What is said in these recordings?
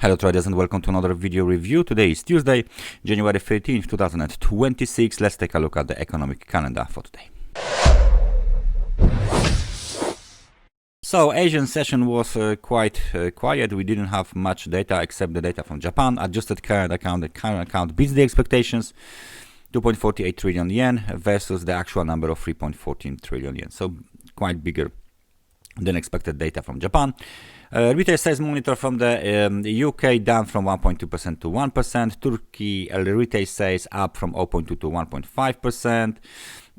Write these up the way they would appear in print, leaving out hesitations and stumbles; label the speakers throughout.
Speaker 1: Hello traders and welcome to another video review. Today is Tuesday, January 13th, 2026. Let's take a look at the economic calendar for today. So Asian session was quite quiet. We didn't have much data except the data from Japan. Adjusted current account, the current account beats the expectations. 2.48 trillion yen versus the actual number of 3.14 trillion yen. So quite bigger than expected data from Japan. Retail sales monitor from the UK down from 1.2% to 1%. Turkey retail sales up from 0.2 to 1.5%.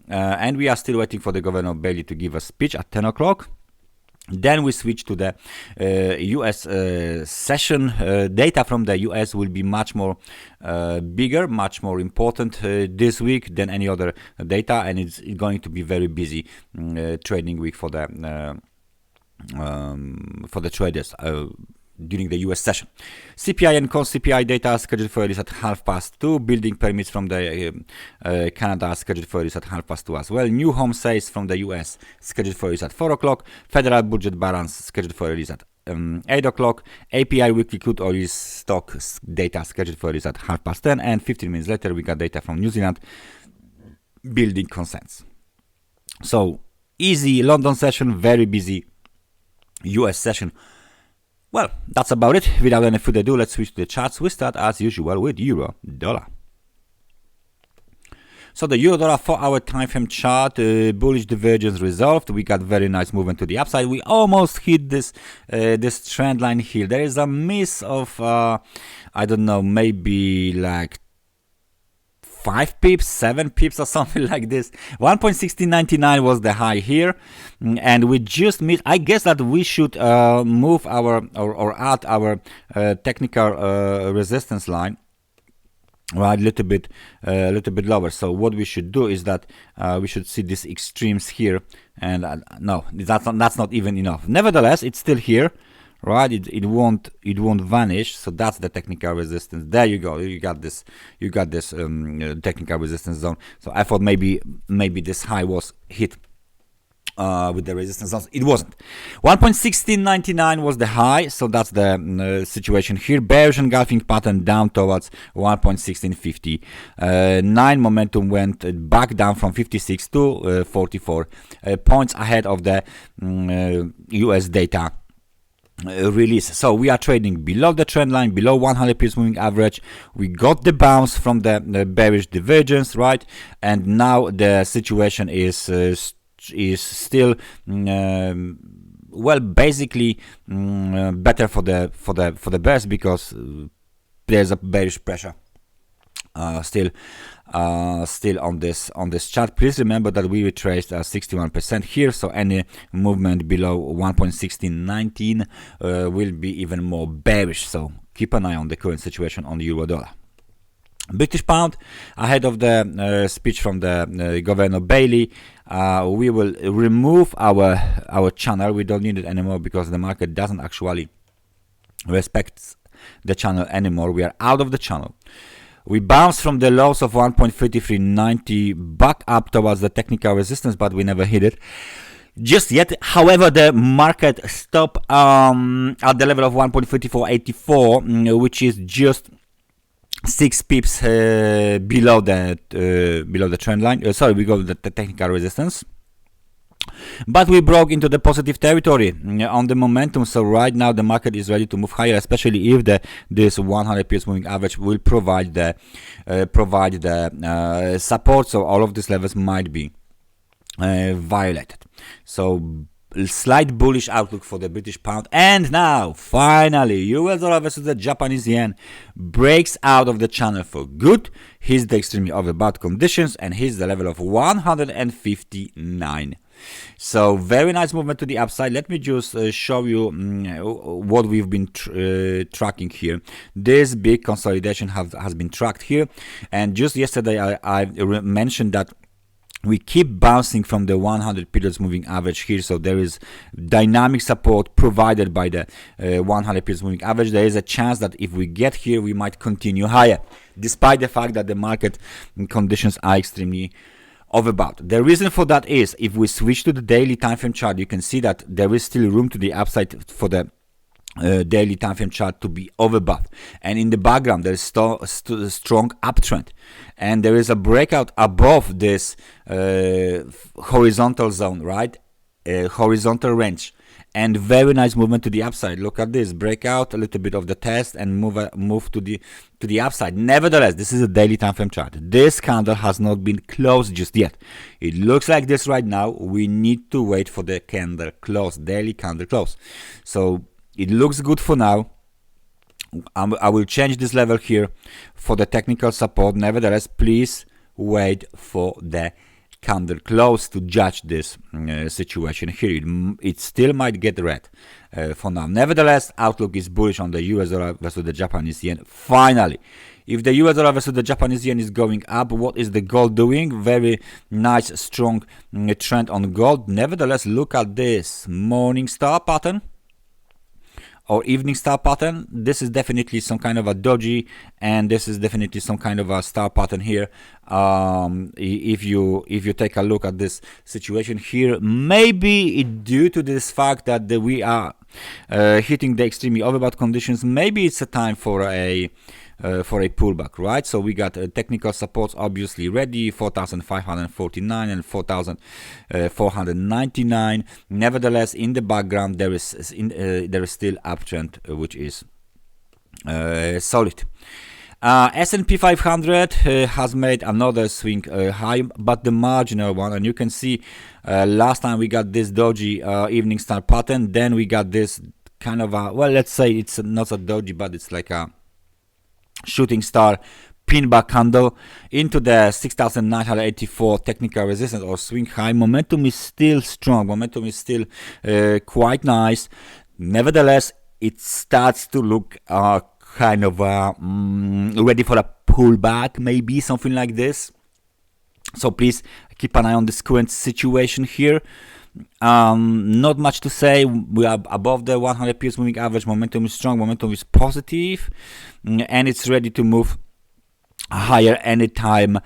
Speaker 1: And we are still waiting for the Governor Bailey to give a speech at 10 o'clock. Then we switch to the US session. Data from the US will be much more bigger, much more important this week than any other data, and it's going to be very busy trading week for the traders during the US session. CPI and core CPI data are scheduled for release at 2:30. Building permits from the Canada are scheduled for release at 2:30 as well. New home sales from the US scheduled for release at 4 o'clock. Federal budget balance scheduled for release at 8 o'clock. API weekly crude oil stock data scheduled for release at 10:30. And 15 minutes later we got data from New Zealand building consensus. So easy London session, very busy US session. Well, that's about it. Without any further ado, let's switch to the charts. We start as usual with euro dollar. So the euro dollar 4-hour time frame chart, bullish divergence resolved. We got very nice movement to the upside. We almost hit this this trend line here. There is a miss of I don't know, maybe like 5 pips, 7 pips or something like this. 1.1699 was the high here, and we just missed. I guess that we should move our or add our technical resistance line right a little bit lower. So what we should do is that we should see these extremes here, and no, that's not even enough. Nevertheless, it's still here. Right, it won't vanish. So that's the technical resistance. There you go. You got this technical resistance zone. So I thought maybe this high was hit with the resistance zones. It wasn't. 1.1699 was the high. So that's the situation here. Bearish engulfing pattern down towards 1.1650. 9 momentum went back down from 56 to 44 points ahead of the US data release. So we are trading below the trend line, below 100 pips moving average. We got the bounce from the bearish divergence, right? And now the situation is still well, basically better for the bears, because there's a bearish pressure still on this chart. Please remember that we retraced 61% here, so any movement below 1.1619 will be even more bearish. So keep an eye on the current situation on the euro dollar. British pound, ahead of the speech from the Governor Bailey, we will remove our channel. We don't need it anymore because the market doesn't actually respect the channel anymore. We are out of the channel. We bounced from the lows of 1.3390 back up towards the technical resistance, but we never hit it just yet. However, the market stopped at the level of 1.3484, which is just 6 pips below the trend line. Sorry, we got the technical resistance. But we broke into the positive territory on the momentum. So right now the market is ready to move higher, especially if this 100 pips moving average will provide the support. So all of these levels might be violated. So slight bullish outlook for the British pound. And now finally US dollar versus the Japanese yen breaks out of the channel for good, hits the extremely overbought conditions, and hits the level of 159. So very nice movement to the upside. Let me just show you what we've been tracking here. This big consolidation has been tracked here, and just yesterday I mentioned that we keep bouncing from the 100 periods moving average here. So there is dynamic support provided by the 100 periods moving average. There is a chance that if we get here, we might continue higher, despite the fact that the market conditions are extremely overbought. The reason for that is, if we switch to the daily time frame chart, you can see that there is still room to the upside for the daily time frame chart to be overbought, and in the background there is still a strong uptrend, and there is a breakout above this horizontal zone, right? Horizontal range, and very nice movement to the upside. Look at this breakout, a little bit of the test, and move to the upside. Nevertheless, this is a daily time frame chart. This candle has not been closed just yet. It looks like this right now. We need to wait for the candle close, daily candle close. So it looks good for now. I will change this level here for the technical support. Nevertheless, please wait for the candle close to judge this situation here. It still might get red for now. Nevertheless, outlook is bullish on the US dollar versus the Japanese yen. Finally, if the US dollar versus the Japanese yen is going up, what is the gold doing? Very nice, strong trend on gold. Nevertheless, look at this morning star pattern or evening star pattern. This is definitely some kind of a doji, and this is definitely some kind of a star pattern here. If you take a look at this situation here, maybe it due to this fact that we are hitting the extremely overbought conditions, maybe it's a time for a pullback, right? So we got technical supports obviously ready, 4,549 and 4,499. Nevertheless, in the background there is still uptrend, which is solid. S&P 500 has made another swing high, but the marginal one, and you can see last time we got this doji evening star pattern, then we got this kind of a, well, let's say it's not a doji, but it's like a shooting star pin back candle into the 6,984 technical resistance or swing high. Momentum is still strong, momentum is still quite nice. Nevertheless, it starts to look kind of ready for a pullback, maybe something like this. So please keep an eye on this current situation here. Not much to say. We are above the 100 periods moving average. Momentum is strong, momentum is positive, and it's ready to move higher anytime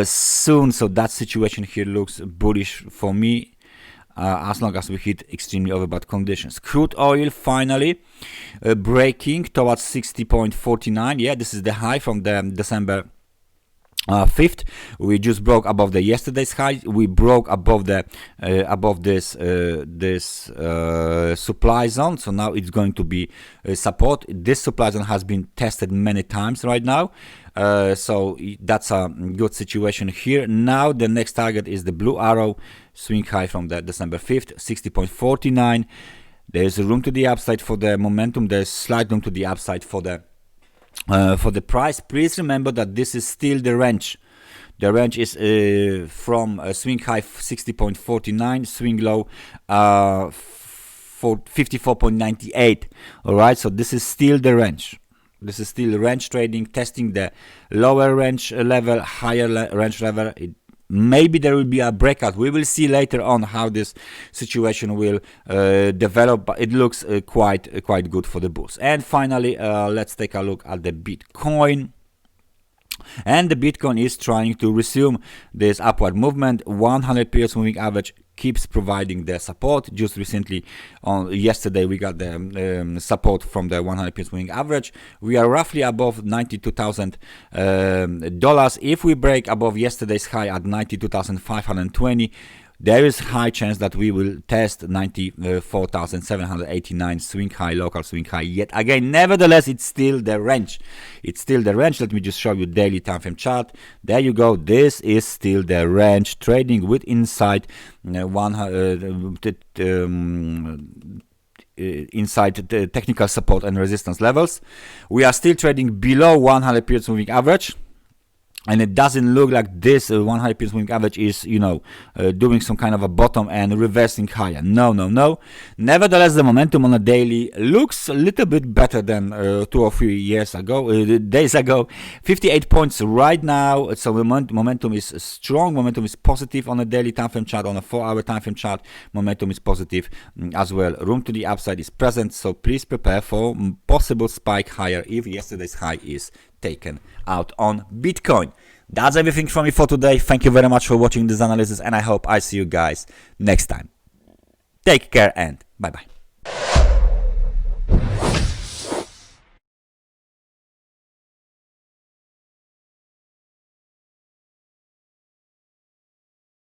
Speaker 1: soon. So that situation here looks bullish for me, as long as we hit extremely overbought conditions. Crude oil finally breaking towards 60.49. Yeah, this is the high from the December 5th. We just broke above the yesterday's high. We broke above the above this supply zone, so now it's going to be support. This supply zone has been tested many times right now, so that's a good situation here. Now the next target is the blue arrow swing high from the December 5th, 60.49. There's room to the upside for the momentum. There's slight room to the upside for the price. Please remember that this is still the range. The range is from swing high 60.49, swing low for 54.98. All right, so this is still the range. This is still range trading, testing the lower range level, higher range level. Maybe there will be a breakout. We will see later on how this situation will develop, but it looks quite good for the bulls. And finally, let's take a look at the Bitcoin. And the Bitcoin is trying to resume this upward movement. 100 periods moving average keeps providing the support. Just recently, on yesterday, we got the support from the 100 periods moving average. We are roughly above $92,000. If we break above yesterday's high at 92,520, there is high chance that we will test 94,789 swing high, local swing high yet again. Nevertheless, it's still the range. It's still the range. Let me just show you daily time frame chart. There you go. This is still the range, trading with inside inside the technical support and resistance levels. We are still trading below 100 periods moving average. And it doesn't look like this 100 periods moving average is, doing some kind of a bottom and reversing higher. No. Nevertheless, the momentum on a daily looks a little bit better than 2 or 3 days ago. 58 points right now. So the momentum is strong. Momentum is positive on a daily time frame chart. On a 4-hour time frame chart, momentum is positive as well. Room to the upside is present. So please prepare for possible spike higher if yesterday's high is taken out on Bitcoin. That's everything from me for today. Thank you very much for watching this analysis, and I hope I see you guys next time. Take care and bye bye.